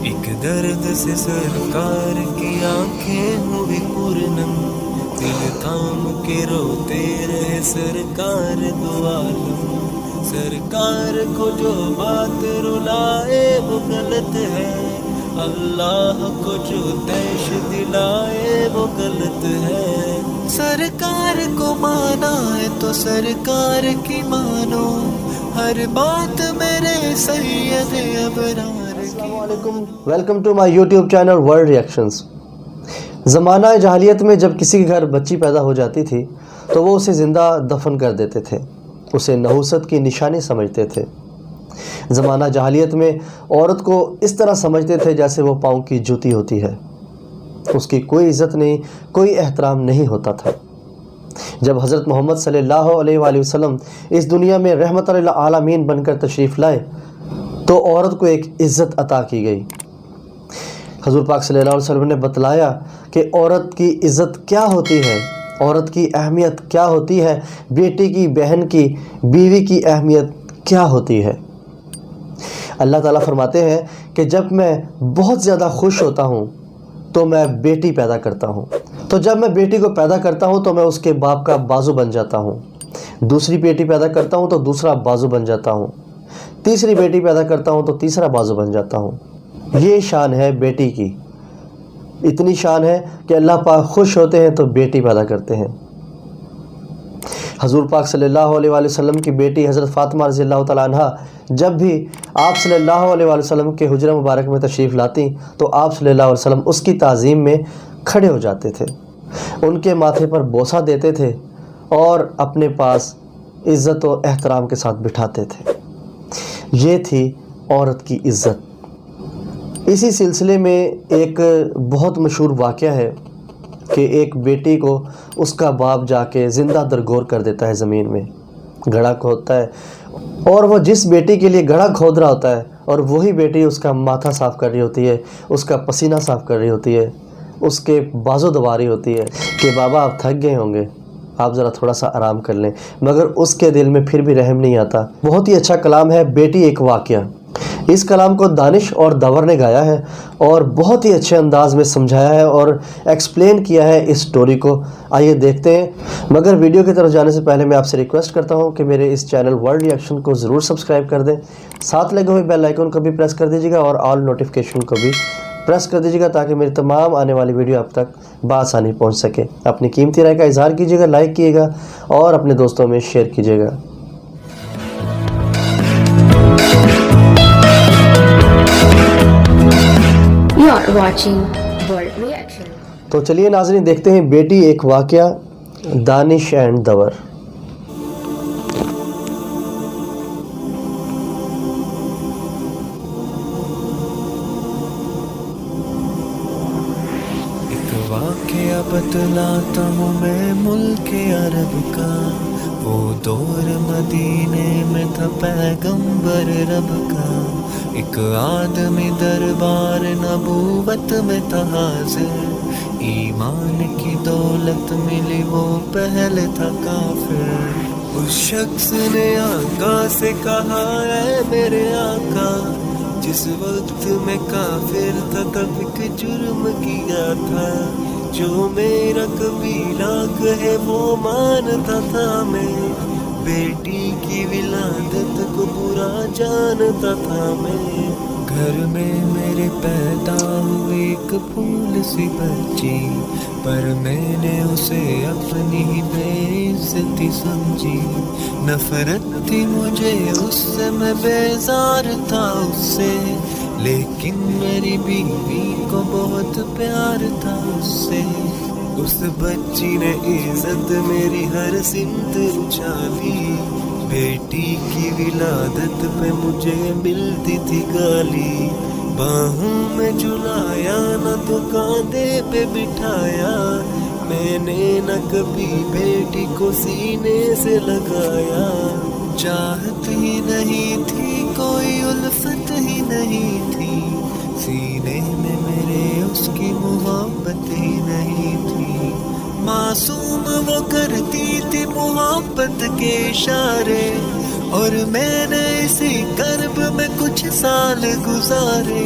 ایک درد سے سرکار کی آنکھیں ہوئی پورنم، دل تھام کے روتے رہے سرکار دو عالم، سرکار کو جو بات رلائے وہ غلط ہے، اللہ کو جو طیش دلائے وہ غلط ہے، سرکار کو مانا ہے تو سرکار کی مانو، ہر بات میرے سید ابرار. السلام علیکم، welcome to my YouTube channel world reactions. زمانہ جاہلیت میں جب کسی کے گھر بچی پیدا ہو جاتی تھی تو وہ اسے زندہ دفن کر دیتے تھے، اسے نحوست کی نشانی سمجھتے تھے. زمانہ جاہلیت میں عورت کو اس طرح سمجھتے تھے جیسے وہ پاؤں کی جوتی ہوتی ہے، اس کی کوئی عزت نہیں، کوئی احترام نہیں ہوتا تھا. جب حضرت محمد صلی اللہ علیہ وآلہ وسلم اس دنیا میں رحمت للعالمین بن کر تشریف لائے تو عورت کو ایک عزت عطا کی گئی. حضور پاک صلی اللہ علیہ وسلم نے بتلایا کہ عورت کی عزت کیا ہوتی ہے، عورت کی اہمیت کیا ہوتی ہے، بیٹی کی، بہن کی، بیوی کی اہمیت کیا ہوتی ہے. اللہ تعالیٰ فرماتے ہیں کہ جب میں بہت زیادہ خوش ہوتا ہوں تو میں بیٹی پیدا کرتا ہوں، تو جب میں بیٹی کو پیدا کرتا ہوں تو میں اس کے باپ کا بازو بن جاتا ہوں، دوسری بیٹی پیدا کرتا ہوں تو دوسرا بازو بن جاتا ہوں، تیسری بیٹی پیدا کرتا ہوں تو تیسرا بازو بن جاتا ہوں. یہ شان ہے بیٹی کی، اتنی شان ہے کہ اللہ پاک خوش ہوتے ہیں تو بیٹی پیدا کرتے ہیں. حضور پاک صلی اللہ علیہ وآلہ وسلم کی بیٹی حضرت فاطمہ رضی اللہ تعالیٰ عنہ جب بھی آپ صلی اللہ علیہ وآلہ وسلم کے حجرہ مبارک میں تشریف لاتی تو آپ صلی اللہ علیہ وسلم اس کی تعظیم میں کھڑے ہو جاتے تھے، ان کے ماتھے پر بوسہ دیتے تھے اور اپنے پاس عزت و احترام کے ساتھ بٹھاتے تھے. یہ تھی عورت کی عزت. اسی سلسلے میں ایک بہت مشہور واقعہ ہے کہ ایک بیٹی کو اس کا باپ جا کے زندہ درگور کر دیتا ہے، زمین میں گڑھا کھودتا ہے، اور وہ جس بیٹی کے لیے گڑھا کھود رہا ہوتا ہے اور وہی بیٹی اس کا ماتھا صاف کر رہی ہوتی ہے، اس کا پسینہ صاف کر رہی ہوتی ہے، اس کے بازو دبا رہی ہوتی ہے کہ بابا آپ تھک گئے ہوں گے، آپ ذرا تھوڑا سا آرام کر لیں، مگر اس کے دل میں پھر بھی رحم نہیں آتا. بہت ہی اچھا کلام ہے بیٹی ایک واقعہ. اس کلام کو دانش اور دور نے گایا ہے اور بہت ہی اچھے انداز میں سمجھایا ہے اور ایکسپلین کیا ہے اس سٹوری کو. آئیے دیکھتے ہیں. مگر ویڈیو کی طرف جانے سے پہلے میں آپ سے ریکویسٹ کرتا ہوں کہ میرے اس چینل ورلڈ ریئیکشن کو ضرور سبسکرائب کر دیں، ساتھ لگے ہوئے بیل آئیکن کو بھی پریس کر دیجیے گا اور آل نوٹیفیکیشن کو بھی پریس کر دیجیے گا تاکہ میری تمام آنے والی ویڈیو آپ تک بآسانی پہنچ سکے. اپنی قیمتی رائے کا اظہار کیجیے گا، لائک کیے گا اور اپنے دوستوں میں شیئر کیجیے گا. You are watching World Reaction. تو چلیے ناظرین دیکھتے ہیں بیٹی ایک واقعہ، دانش اینڈ دور. ایک واقعہ بتلاتا ہوں میں ملک عرب کا، وہ دور مدینے میں تھا پیغمبر رب کا، ایک آدمی دربار نبوت میں تھا حاضر، ایمان کی دولت ملی وہ پہلے تھا کافر. اس شخص نے آقا سے کہا اے میرے آقا، جس وقت میں کافر تھا تب ایک جرم کیا تھا، جو میرا قبیلہ کہے وہ مانتا تھا، میں بیٹی کی ولادت کو برا جانتا تھا. میں گھر میں میرے پیدا ہوئی ایک پھول سی بچی، پر میں نے اسے اپنی ہی بے عزتی سمجھی، نفرت تھی مجھے اس سے، میں بیزار تھا اس سے، لیکن میری بیوی کو بہت پیار تھا اس سے. اس بچی نے عزت میری ہر سمت اچھالی، بیٹی کی ولادت پہ مجھے ملتی تھی گالی، باہوں میں جلایا نہ تو کاندھے پہ بٹھایا، میں نے نہ کبھی بیٹی کو سینے سے لگایا، چاہت ہی نہیں تھی کوئی الفت ہی نہیں تھی، سینے میں میرے اس کی محبت ہی نہیں تھی. معصوم وہ کرتی تھی محبت کے اشارے، اور میں نے اسی کرب میں کچھ سال گزارے،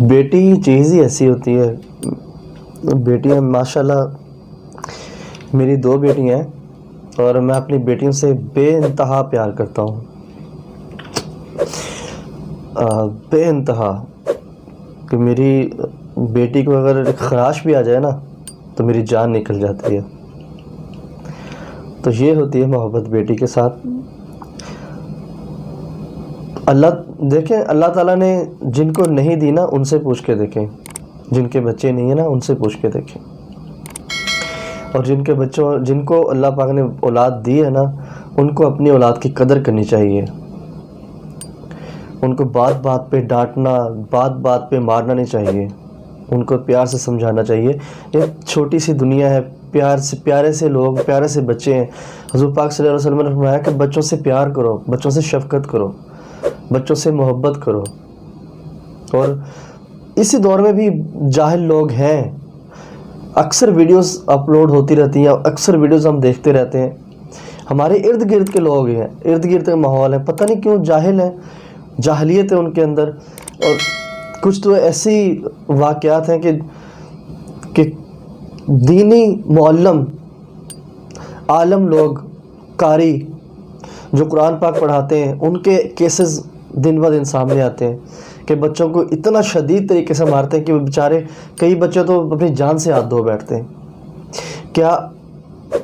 بیٹی چیز ہی ایسی ہوتی ہے. بیٹیاں ماشاءاللہ میری 2 بیٹیاں ہیں اور میں اپنی بیٹیوں سے بے انتہا پیار کرتا ہوں, بے انتہا. کہ میری بیٹی کو اگر ایک خراش بھی آ جائے نا تو میری جان نکل جاتی ہے. تو یہ ہوتی ہے محبت بیٹی کے ساتھ. دیکھیں اللہ تعالیٰ نے جن کو نہیں دی نا ان سے پوچھ کے دیکھیں, جن کے بچے نہیں ہیں نا ان سے پوچھ کے دیکھیں. اور جن کو اللہ پاک نے اولاد دی ہے نا ان کو اپنی اولاد کی قدر کرنی چاہیے. ان کو بات بات پہ ڈانٹنا, بات بات پہ مارنا نہیں چاہیے. ان کو پیار سے سمجھانا چاہیے. ایک چھوٹی سی دنیا ہے, پیارے سے لوگ, پیارے سے بچے ہیں. حضور پاک صلی اللہ علیہ وسلم نے فرمایا کہ بچوں سے پیار کرو, بچوں سے شفقت کرو, بچوں سے محبت کرو. اور اسی دور میں بھی جاہل لوگ ہیں. اکثر ویڈیوز اپلوڈ ہوتی رہتی ہیں, اکثر ویڈیوز ہم دیکھتے رہتے ہیں. ہمارے ارد گرد کے لوگ ہیں, ارد گرد کا ماحول ہے, پتہ نہیں کیوں جاہل ہیں, جاہلیت ہے ان کے اندر. اور کچھ تو ایسی واقعات ہیں کہ دینی معلم, عالم لوگ, قاری جو قرآن پاک پڑھاتے ہیں ان کے کیسز دن بہ دن سامنے آتے ہیں کہ بچوں کو اتنا شدید طریقے سے مارتے ہیں کہ وہ بیچارے کئی بچے تو اپنی جان سے ہاتھ دھو بیٹھتے ہیں. کیا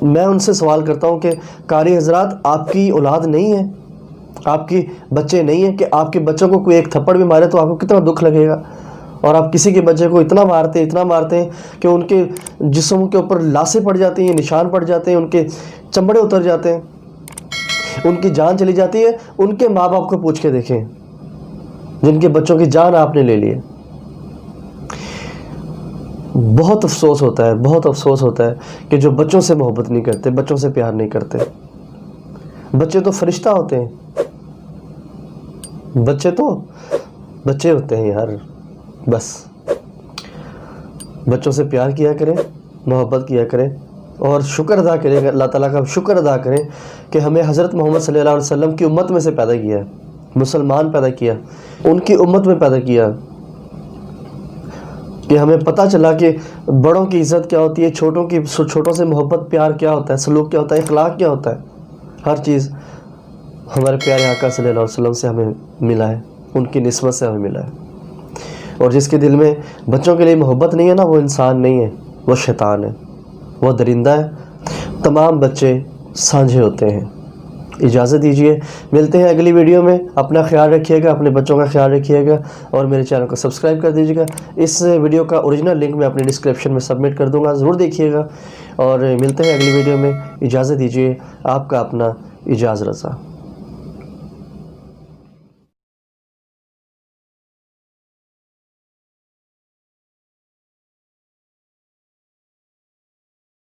میں ان سے سوال کرتا ہوں کہ قاری حضرات آپ کی اولاد نہیں ہے, آپ کی بچے نہیں ہیں, کہ آپ کے بچوں کو کوئی ایک تھپڑ بھی مارے تو آپ کو کتنا دکھ لگے گا. اور آپ کسی کے بچے کو اتنا مارتے ہیں کہ ان کے جسم کے اوپر لاسیں پڑ جاتی ہیں, نشان پڑ جاتے ہیں, ان کے چمڑے اتر جاتے ہیں, ان کی جان چلی جاتی ہے. ان کے ماں باپ کو پوچھ کے دیکھیں جن کے بچوں کی جان آپ نے لے لی ہے. بہت افسوس ہوتا ہے, بہت افسوس ہوتا ہے کہ جو بچوں سے محبت نہیں کرتے, بچوں سے پیار نہیں کرتے. بچے تو فرشتہ ہوتے ہیں, بچے ہوتے ہیں یار. بس بچوں سے پیار کیا کریں, محبت کیا کریں اور شکر ادا کریں, اللہ تعالیٰ کا شکر ادا کریں کہ ہمیں حضرت محمد صلی اللہ علیہ وسلم کی امت میں سے پیدا کیا ہے, مسلمان پیدا کیا, ان کی امت میں پیدا کیا, کہ ہمیں پتہ چلا کہ بڑوں کی عزت کیا ہوتی ہے, چھوٹوں سے محبت پیار کیا ہوتا ہے, سلوک کیا ہوتا ہے, اخلاق کیا ہوتا ہے. ہر چیز ہمارے پیارے آقا صلی اللہ علیہ وسلم سے ہمیں ملا ہے, ان کی نسبت سے ہمیں ملا ہے. اور جس کے دل میں بچوں کے لیے محبت نہیں ہے نا وہ انسان نہیں ہے, وہ شیطان ہے, وہ درندہ ہے. تمام بچے سانجھے ہوتے ہیں. اجازت دیجیے, ملتے ہیں اگلی ویڈیو میں. اپنا خیال رکھیے گا, اپنے بچوں کا خیال رکھیے گا اور میرے چینل کو سبسکرائب کر دیجیے گا. اس ویڈیو کا اوریجنل لنک میں اپنے ڈسکرپشن میں سبمٹ کر دوں گا, ضرور دیکھیے گا. اور ملتے ہیں اگلی ویڈیو میں. اجازت دیجیے, آپ کا اپنا اجاز رضا.